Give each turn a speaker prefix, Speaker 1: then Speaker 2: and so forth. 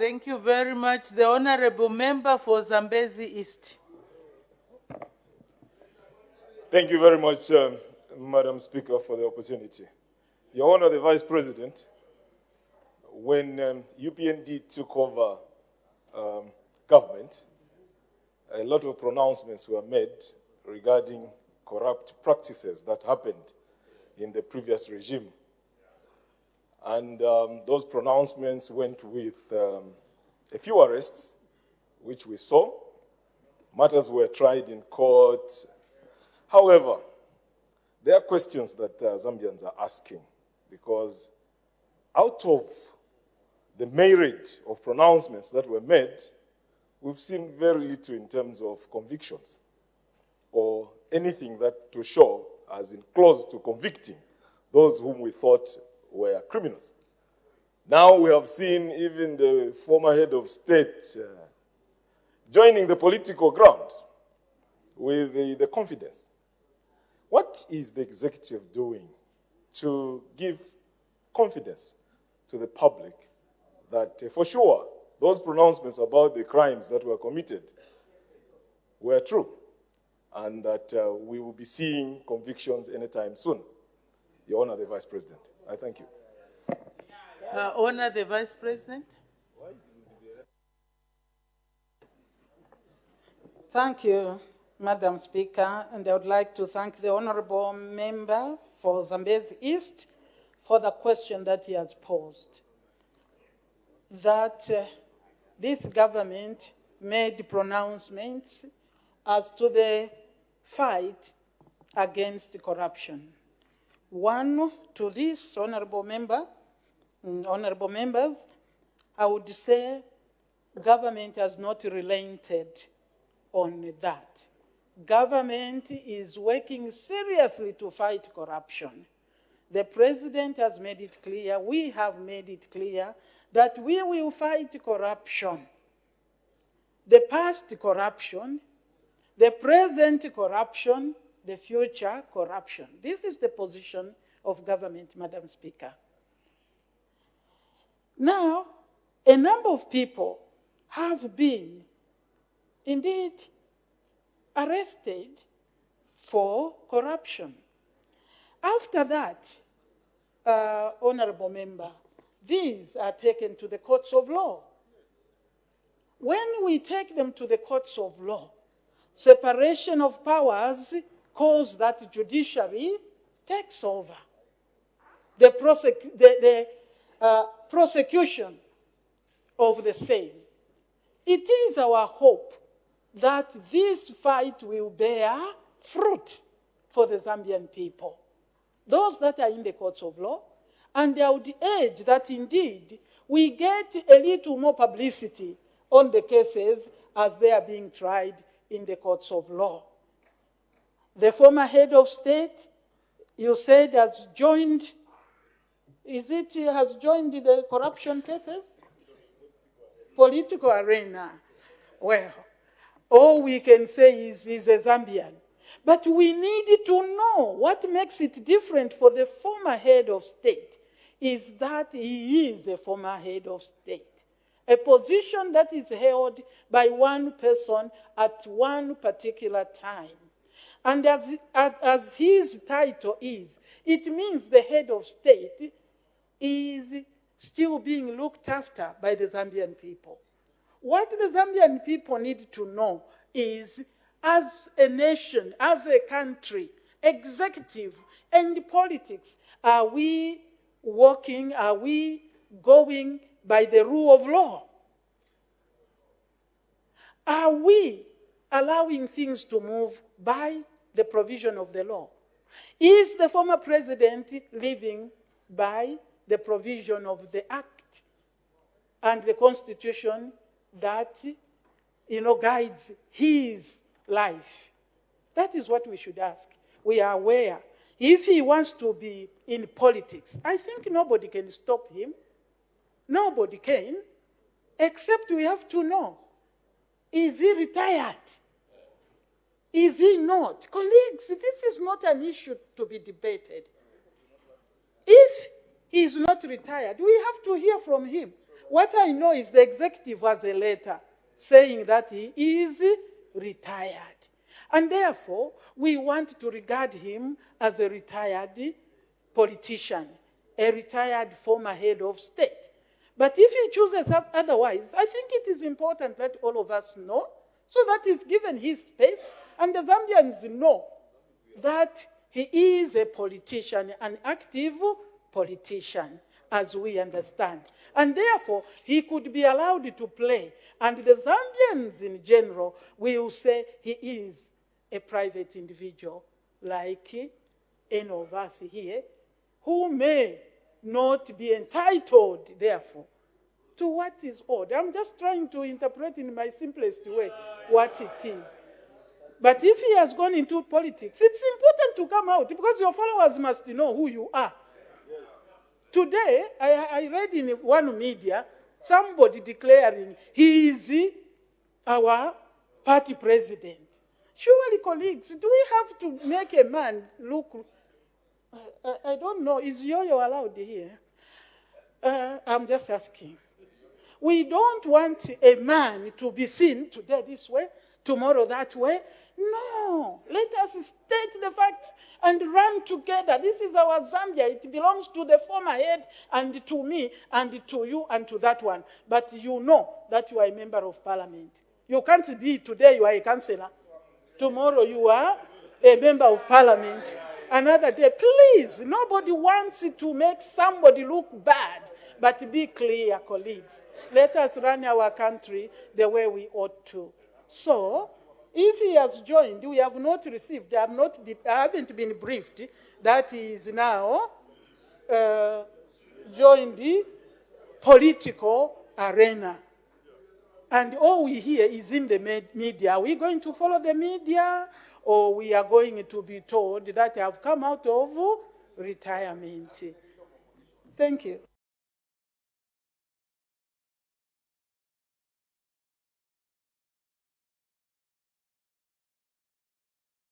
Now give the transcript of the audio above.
Speaker 1: Thank you very much. The Honorable Member for Zambezi East.
Speaker 2: Thank you very much, Madam Speaker, for the opportunity. Your Honor, the Vice President, when UPND took over government, a lot of pronouncements were made regarding corrupt practices that happened in the previous regime. And those pronouncements went with a few arrests, which we saw. Matters were tried in court. However, there are questions that Zambians are asking, because out of the myriad of pronouncements that were made, we've seen very little in terms of convictions or anything that to show as in close to convicting those whom we thought were criminals. Now we have seen even the former head of state joining the political ground with the confidence. What is the executive doing to give confidence to the public that for sure those pronouncements about the crimes that were committed were true, and that we will be seeing convictions anytime soon? Your Honor, the Vice President, I thank you.
Speaker 1: Honor the Vice President.
Speaker 3: Thank you, Madam Speaker, and I would like to thank the Honorable Member for Zambezi East for the question that he has posed. That this government made pronouncements as to the fight against corruption. One, to this honorable member, honorable members, I would say government has not relented on that. Government is working seriously to fight corruption. The President has made it clear, we have made it clear, that we will fight corruption. The past corruption, the present corruption, the future corruption. This is the position of government, Madam Speaker. Now, a number of people have been indeed arrested for corruption. After that, honorable member, these are taken to the courts of law. When we take them to the courts of law, separation of powers cause that judiciary takes over. The prosecution of the same. It is our hope that this fight will bear fruit for the Zambian people, those that are in the courts of law, and I would urge that indeed we get a little more publicity on the cases as they are being tried in the courts of law. The former head of state, you said, has joined, has joined the corruption cases? Political arena. Well, all we can say is he's a Zambian. But we need to know what makes it different for the former head of state is that he is a former head of state. A position that is held by one person at one particular time. And as his title is, it means the head of state is still being looked after by the Zambian people. What the Zambian people need to know is, as a nation, as a country, executive and politics, are we working, are we going by the rule of law? Are we allowing things to move by the provision of the law? Is the former president living by the provision of the Act and the Constitution that, guides his life? That is what we should ask. We are aware. If he wants to be in politics, I think nobody can stop him. Nobody can, except we have to know, is he retired? Is he not? Colleagues, this is not an issue to be debated. If he is not retired, we have to hear from him. What I know is the executive has a letter saying that he is retired. And therefore, we want to regard him as a retired politician, a retired former head of state. But if he chooses otherwise, I think it is important that all of us know, so that he's given his space, and the Zambians know that he is a politician, an active politician, as we understand. And therefore, he could be allowed to play. And the Zambians in general will say he is a private individual, like any of us here, who may not be entitled, therefore, to what is owed. I'm just trying to interpret in my simplest way what it is. But if he has gone into politics, it's important to come out, because your followers must know who you are. Today, I read in one media, somebody declaring he is our party president. Surely, colleagues, do we have to make a man look... I don't know, is Yo-Yo allowed here? I'm just asking. We don't want a man to be seen today this way, tomorrow that way. No, let us state the facts and run together. This is our Zambia. It belongs to the former head and to me and to you and to that one. But you know that you are a member of parliament. You can't be today you are a councillor. Tomorrow you are a member of parliament. Another day, please, nobody wants to make somebody look bad, but be clear, colleagues. Let us run our country the way we ought to. So, if he has joined, we have not received, I haven't been briefed that he is now joined the political arena. And all we hear is in the media. Are we going to follow the media, or we are going to be told that I have come out of retirement? Thank you.